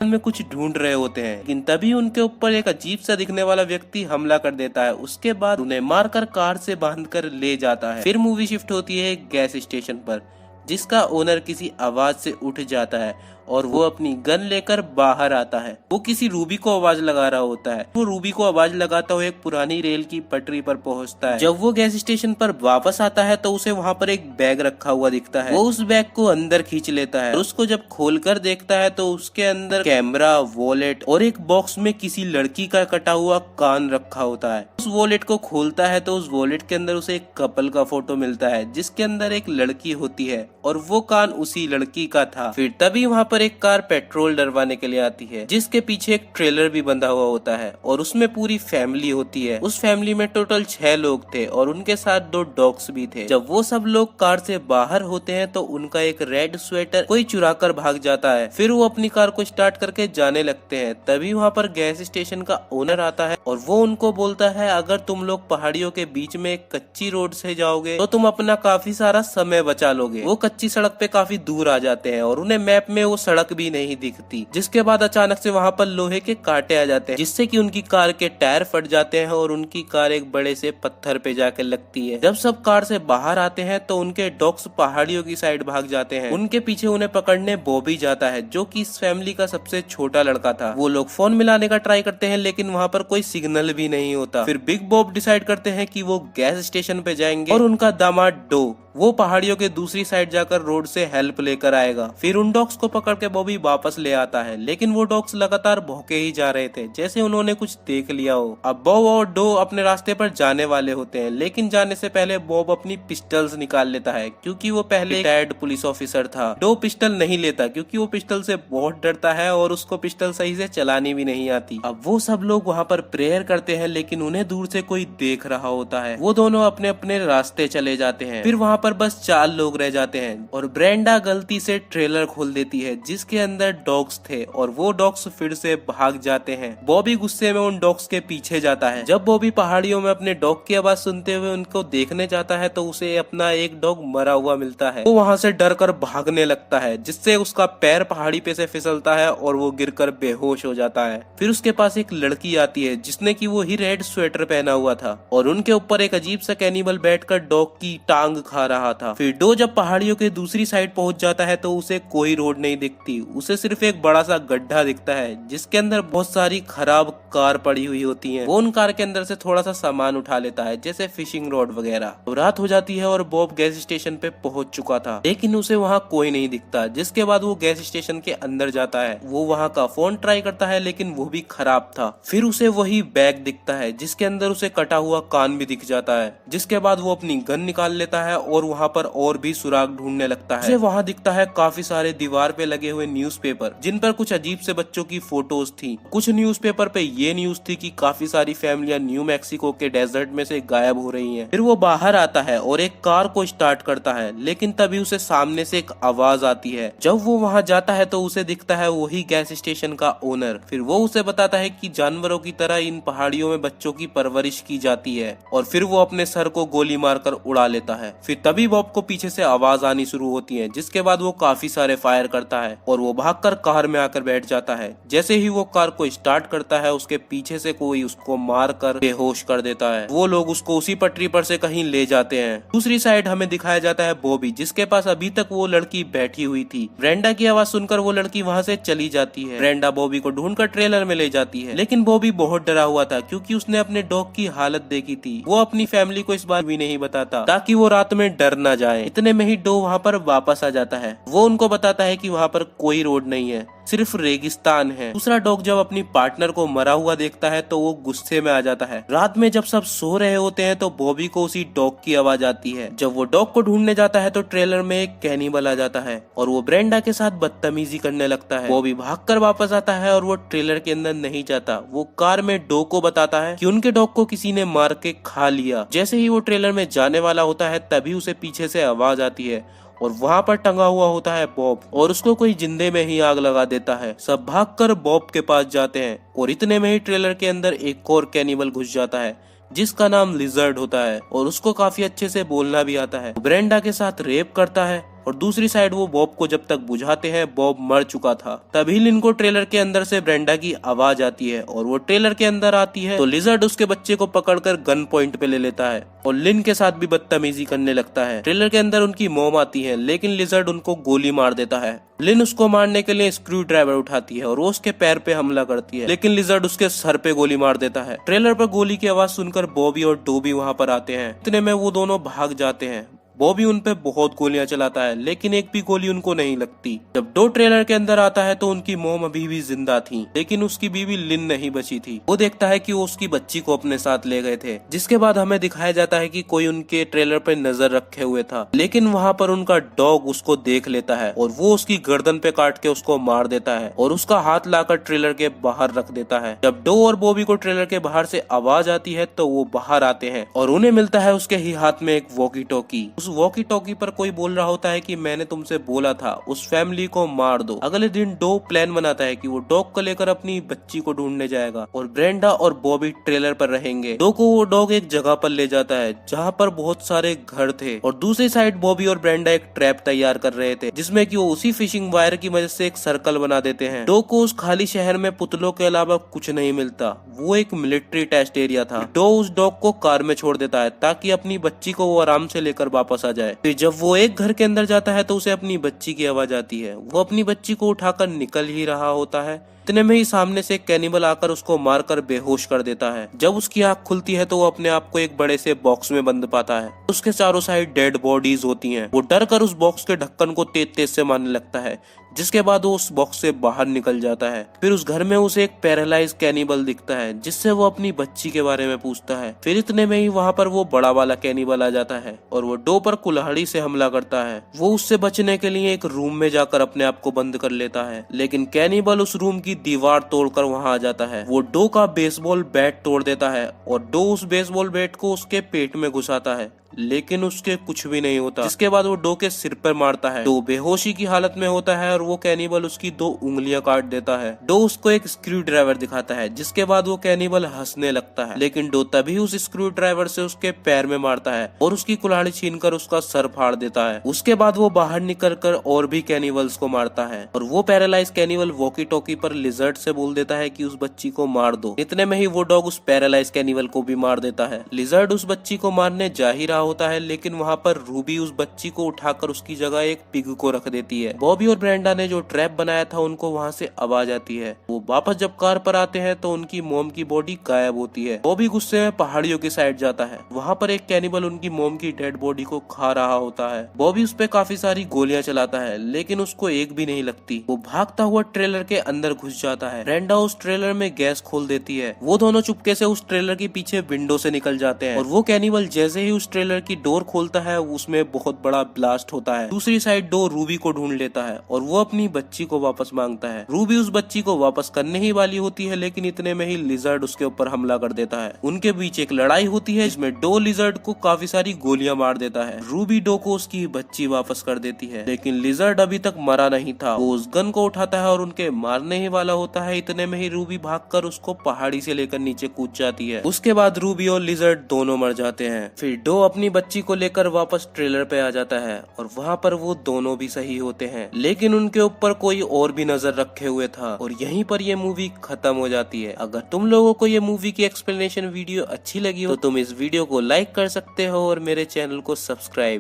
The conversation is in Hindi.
में कुछ ढूंढ रहे होते हैं, लेकिन तभी उनके ऊपर एक अजीब सा दिखने वाला व्यक्ति हमला कर देता है। उसके बाद उन्हें मारकर कार से बांधकर ले जाता है। फिर मूवी शिफ्ट होती है एक गैस स्टेशन पर, जिसका ओनर किसी आवाज से उठ जाता है और वो अपनी गन लेकर बाहर आता है। वो किसी रूबी को आवाज लगा रहा होता है। वो रूबी को आवाज लगाता हुआ एक पुरानी रेल की पटरी पर पहुंचता है। जब वो गैस स्टेशन पर वापस आता है तो उसे वहाँ पर एक बैग रखा हुआ दिखता है। वो उस बैग को अंदर खींच लेता है और उसको जब खोलकर देखता है तो उसके अंदर कैमरा, वॉलेट और एक बॉक्स में किसी लड़की का कटा हुआ कान रखा होता है। उस वॉलेट को खोलता है तो उस वॉलेट के अंदर उसे एक कपल का फोटो मिलता है, जिसके अंदर एक लड़की होती है और वो कान उसी लड़की का था। फिर तभी वहाँ पर एक कार पेट्रोल डलवाने के लिए आती है, जिसके पीछे एक ट्रेलर भी बंधा हुआ होता है और उसमें पूरी फैमिली होती है। उस फैमिली में टोटल 6 लोग थे और उनके साथ 2 डॉग्स भी थे। जब वो सब लोग कार से बाहर होते हैं तो उनका एक रेड स्वेटर कोई चुरा कर भाग जाता है। फिर वो अपनी कार को स्टार्ट करके जाने लगते हैं। तभी वहाँ पर गैस स्टेशन का ओनर आता है और वो उनको बोलता है, अगर तुम लोग पहाड़ियों के बीच में एक कच्ची रोड से जाओगे तो तुम अपना काफी सारा समय बचा लोगे। वो कच्ची सड़क पे काफी दूर आ जाते हैं और उन्हें मैप में वो सड़क भी नहीं दिखती। जिसके बाद अचानक से वहाँ पर लोहे के कांटे आ जाते हैं, जिससे कि उनकी कार के टायर फट जाते हैं और उनकी कार एक बड़े से पत्थर पे जाके लगती है। जब सब कार से बाहर आते हैं तो उनके डॉग्स पहाड़ियों की साइड भाग जाते हैं। उनके पीछे उन्हें पकड़ने बॉबी जाता है, जो कि इस फैमिली का सबसे छोटा लड़का था। वो लोग फोन मिलाने का ट्राई करते हैं, लेकिन वहाँ पर कोई सिग्नल भी नहीं होता। फिर बिग बॉब डिसाइड करते हैं कि वो गैस स्टेशन पे जाएंगे और उनका दामाद डो वो पहाड़ियों के दूसरी साइड जाकर रोड से हेल्प लेकर आएगा। फिर उन डॉग्स को पकड़ के बॉबी वापस ले आता है, लेकिन वो डॉग्स लगातार भौंके ही जा रहे थे, जैसे उन्होंने कुछ देख लिया हो। अब बॉब और डो अपने रास्ते पर जाने वाले होते हैं, लेकिन जाने से पहले बॉब अपनी पिस्टल्स निकाल लेता है, क्योंकि वो पहले रिटायर्ड पुलिस ऑफिसर था। डो पिस्टल नहीं लेता क्योंकि वो पिस्टल से बहुत डरता है और उसको पिस्टल सही से चलानी भी नहीं आती। अब वो सब लोग वहाँ पर प्रेयर करते हैं, लेकिन उन्हें दूर से कोई देख रहा होता है। वो दोनों अपने अपने रास्ते चले जाते हैं। फिर वहाँ पर बस 4 लोग रह जाते हैं और ब्रेंडा गलती से ट्रेलर खोल देती है, जिसके अंदर डॉग्स थे और वो डॉग्स फिर से भाग जाते हैं। बॉबी गुस्से में उन डॉग्स के पीछे जाता है। जब बॉबी पहाड़ियों में अपने डॉग की आवाज सुनते हुए उनको देखने जाता है तो उसे अपना एक डॉग मरा हुआ मिलता है। वो वहाँ से डर कर भागने लगता है, जिससे उसका पैर पहाड़ी पे से फिसलता है और वो गिरकर बेहोश हो जाता है। फिर उसके पास एक लड़की आती है, जिसने की वो ही रेड स्वेटर पहना हुआ था और उनके ऊपर एक अजीब सा कैनिबल बैठकर डॉग की टांग खा रहा था। फिर डो जब पहाड़ियों के दूसरी साइड पहुंच जाता है तो उसे कोई रोड नहीं दिखती। उसे सिर्फ एक बड़ा सा गड्ढा दिखता है, जिसके अंदर बहुत सारी खराब कार पड़ी हुई होती हैं। वो उन कार के अंदर से थोड़ा सा सामान उठा लेता है, जैसे फिशिंग रॉड वगैरह। तो रात हो जाती है और बॉब गैस स्टेशन पे पहुंच चुका था, लेकिन उसे वहाँ कोई नहीं दिखता। जिसके बाद वो गैस स्टेशन के अंदर जाता है। वो वहाँ का फोन ट्राई करता है, लेकिन वो भी खराब था। फिर उसे वही बैग दिखता है, जिसके अंदर उसे कटा हुआ कान भी दिख जाता है। जिसके बाद वो अपनी गन निकाल लेता है और वहाँ पर और भी सुराग ढूंढने लगता है। उसे वहाँ दिखता है काफी सारे दीवार पे लगे हुए न्यूज़पेपर, जिन पर कुछ अजीब से बच्चों की फोटोज थी। कुछ न्यूज़पेपर पे ये न्यूज थी कि काफी सारी फैमिलियां न्यू मैक्सिको के डेजर्ट में से गायब हो रही हैं। फिर वो बाहर आता है और एक कार को स्टार्ट करता है, लेकिन तभी उसे सामने से एक आवाज आती है। जब वो वहाँ जाता है तो उसे दिखता है वही गैस स्टेशन का ओनर। फिर वो उसे बताता है कि जानवरों की तरह इन पहाड़ियों में बच्चों की परवरिश की जाती है, और फिर वो अपने सर को गोली मारकर उड़ा लेता है। फिर तभी बॉब को पीछे से आवाज आनी शुरू होती है, जिसके बाद वो काफी सारे फायर करता है और वो भागकर कार में आकर बैठ जाता है। जैसे ही वो कार को स्टार्ट करता है, उसके पीछे से कोई उसको मार कर बेहोश कर देता है। वो लोग उसको उसी पटरी पर से कहीं ले जाते हैं। दूसरी साइड हमें दिखाया जाता है बॉबी, जिसके पास अभी तक वो लड़की बैठी हुई थी। ब्रेंडा की आवाज सुनकर वो लड़की वहाँ से चली जाती है। ब्रेंडा बॉबी को ढूंढकर ट्रेलर में ले जाती है, लेकिन बॉबी बहुत डरा हुआ था, क्योंकि उसने अपने डॉग की हालत देखी थी। वो अपनी फैमिली को इस बात भी नहीं बताता, ताकि वो रात में डर ना जाए। इतने में ही डो वहाँ पर वापस आ जाता है। वो उनको बताता है कि वहाँ पर कोई रोड नहीं है, सिर्फ रेगिस्तान है। दूसरा डॉग जब अपनी पार्टनर को मरा हुआ देखता है तो वो गुस्से में आ जाता है। रात में जब सब सो रहे होते हैं तो बॉबी को उसी डॉग की आवाज आती है। जब वो डॉग को ढूंढने जाता है तो ट्रेलर में एक कैनिबल आ जाता है और वो ब्रेंडा के साथ बदतमीजी करने लगता है। बॉबी भागकर वापस आता है और वो ट्रेलर के अंदर नहीं जाता। वो कार में डॉग को बताता है कि उनके डॉग को किसी ने मार के खा लिया। जैसे ही वो ट्रेलर में जाने वाला होता है, तभी उसे पीछे से आवाज आती है और वहाँ पर टंगा हुआ होता है बॉब, और उसको कोई जिंदे में ही आग लगा देता है। सब भागकर बॉब के पास जाते हैं और इतने में ही ट्रेलर के अंदर एक और कैनिबल घुस जाता है, जिसका नाम लिजर्ड होता है और उसको काफी अच्छे से बोलना भी आता है। ब्रेंडा के साथ रेप करता है और दूसरी साइड वो बॉब को जब तक बुझाते हैं बॉब मर चुका था। तभी लिन को ट्रेलर के अंदर से ब्रेंडा की आवाज आती है और वो ट्रेलर के अंदर आती है तो लिजर्ड उसके बच्चे को पकड़कर गन पॉइंट पे ले लेता है और लिन के साथ भी बदतमीजी करने लगता है। ट्रेलर के अंदर उनकी मॉम आती है लेकिन लिजर्ड उनको गोली मार देता है। लिन उसको मारने के लिए स्क्रू ड्राइवर उठाती है और वो उसके पैर पे हमला करती है लेकिन लिजर्ड उसके सर पे गोली मार देता है। ट्रेलर पर गोली की आवाज सुनकर बॉबी और डोबी वहाँ पर आते हैं। इतने में वो दोनों भाग जाते हैं। बॉबी उन पे बहुत गोलियां चलाता है लेकिन एक भी गोली उनको नहीं लगती। जब डो ट्रेलर के अंदर आता है तो उनकी मोम अभी भी जिंदा थी लेकिन उसकी बीवी लिन नहीं बची थी। वो देखता है कि वो उसकी बच्ची को अपने साथ ले गए थे, जिसके बाद हमें दिखाया जाता है कि कोई उनके ट्रेलर पे नजर रखे हुए था लेकिन वहाँ पर उनका डॉग उसको देख लेता है और वो उसकी गर्दन पे काट के उसको मार देता है और उसका हाथ लाकर ट्रेलर के बाहर रख देता है। जब डो और बॉबी को ट्रेलर के बाहर से आवाज आती है तो वो बाहर आते हैं और उन्हें मिलता है उसके ही हाथ में एक वॉकी टॉकी। वॉकी टॉकी पर कोई बोल रहा होता है कि मैंने तुमसे बोला था उस फैमिली को मार दो। अगले दिन डो प्लान बनाता है कि वो डॉग को लेकर अपनी बच्ची को ढूंढने जाएगा और ब्रेंडा और बॉबी ट्रेलर पर रहेंगे। डो को वो डॉग एक जगह पर ले जाता है जहाँ पर बहुत सारे घर थे और दूसरी साइड बॉबी और ब्रेंडा एक ट्रैप तैयार कर रहे थे जिसमें कि वो उसी फिशिंग वायर की मदद से एक सर्कल बना देते हैं। डो को उस खाली शहर में पुतलों के अलावा कुछ नहीं मिलता। वो एक मिलिट्री टेस्ट एरिया था। डो उस डॉग को कार में छोड़ देता है ताकि अपनी बच्ची को वो आराम से लेकर वापस आ जाए। फिर जब वो एक घर के अंदर जाता है तो उसे अपनी बच्ची की आवाज आती है। वो अपनी बच्ची को उठाकर निकल ही रहा होता है, इतने में ही सामने से एक कैनिबल आकर उसको मारकर बेहोश कर देता है। जब उसकी आंख खुलती है तो वो अपने आप को एक बड़े से बॉक्स में बंद पाता है। उसके चारों साइड डेड बॉडीज होती हैं। वो डर कर उस बॉक्स के ढक्कन को तेज तेज से मारने लगता है, जिसके बाद वो उस बॉक्स से बाहर निकल जाता है। फिर उस घर में उसे एक पैरालाइज कैनिबल दिखता है जिससे वो अपनी बच्ची के बारे में पूछता है। फिर इतने में ही वहाँ पर वो बड़ा वाला कैनिबल आ जाता है और वो डो पर कुल्हाड़ी से हमला करता है। वो उससे बचने के लिए एक रूम में जाकर अपने आप को बंद कर लेता है लेकिन कैनिबल उस रूम की दीवार तोड़कर वहाँ आ जाता है। वो डो का बेसबॉल बैट तोड़ देता है और डो उस बेसबॉल बैट को उसके पेट में घुसाता है लेकिन उसके कुछ भी नहीं होता। जिसके बाद वो डो के सिर पर मारता है। डो बेहोशी की हालत में होता है और वो कैनिबल उसकी 2 उंगलियां काट देता है। डो उसको एक स्क्रू ड्राइवर दिखाता है जिसके बाद वो कैनिबल हंसने लगता है लेकिन डो तभी उस स्क्रू ड्राइवर से उसके पैर में मारता है और उसकी कुल्हाड़ी छीनकर उसका सर फाड़ देता है। उसके बाद वो बाहर निकलकर और भी कैनिबल्स को मारता है और वो पैरालाइज कैनिबल वॉकी टॉकी पर लिजर्ड से बोल देता है कि उस बच्ची को मार दो। इतने में ही वो डॉग उस पैरालाइज कैनिबल को भी मार देता है। लिजर्ड उस बच्ची को मारने जा ही रहा होता है लेकिन वहाँ पर रूबी उस बच्ची को उठाकर उसकी जगह एक पिग को रख देती है। बॉबी और ब्रेंडा ने जो ट्रैप बनाया था उनको वहाँ से आवाज आती है। वो वापस जब कार पर आते हैं तो उनकी मोम की बॉडी गायब होती है। बॉबी गुस्से में पहाड़ियों की साइड जाता है। वहाँ पर एक कैनिबल उनकी मोम की डेड बॉडी को खा रहा होता है। बॉबी उस पे काफी सारी गोलियां चलाता है लेकिन उसको एक भी नहीं लगती। वो भागता हुआ ट्रेलर के अंदर घुस जाता है। ब्रेंडा उस ट्रेलर में गैस खोल देती है। वो दोनों चुपके से उस ट्रेलर के पीछे विंडो से निकल जाते हैं और वो कैनिबल जैसे ही उस ट्रेलर की डोर खोलता है उसमें बहुत बड़ा ब्लास्ट होता है। दूसरी साइड डो रूबी को ढूंढ लेता है और वो अपनी बच्ची को वापस मांगता है। रूबी उस बच्ची को वापस करने ही वाली होती है लेकिन इतने में ही लिजर्ड उसके ऊपर हमला कर देता है। उनके बीच एक लड़ाई होती है जिसमें डो लिजर्ड को काफी सारी गोलियां मार देता है। रूबी डो को उसकी बच्ची वापस कर देती है लेकिन लिजर्ड अभी तक मरा नहीं था। वो उस गन को उठाता है और उनके मारने ही वाला होता है। इतने में ही रूबी भागकर उसको पहाड़ी से लेकर नीचे कूद जाती है। उसके बाद रूबी और लिजर्ड दोनों मर जाते हैं। फिर डो अपनी बच्ची को लेकर वापस ट्रेलर पे आ जाता है और वहाँ पर वो दोनों भी सही होते हैं लेकिन उनके ऊपर कोई और भी नजर रखे हुए था और यहीं पर ये मूवी खत्म हो जाती है। अगर तुम लोगों को ये मूवी की एक्सप्लेनेशन वीडियो अच्छी लगी हो तो तुम इस वीडियो को लाइक कर सकते हो और मेरे चैनल को सब्सक्राइब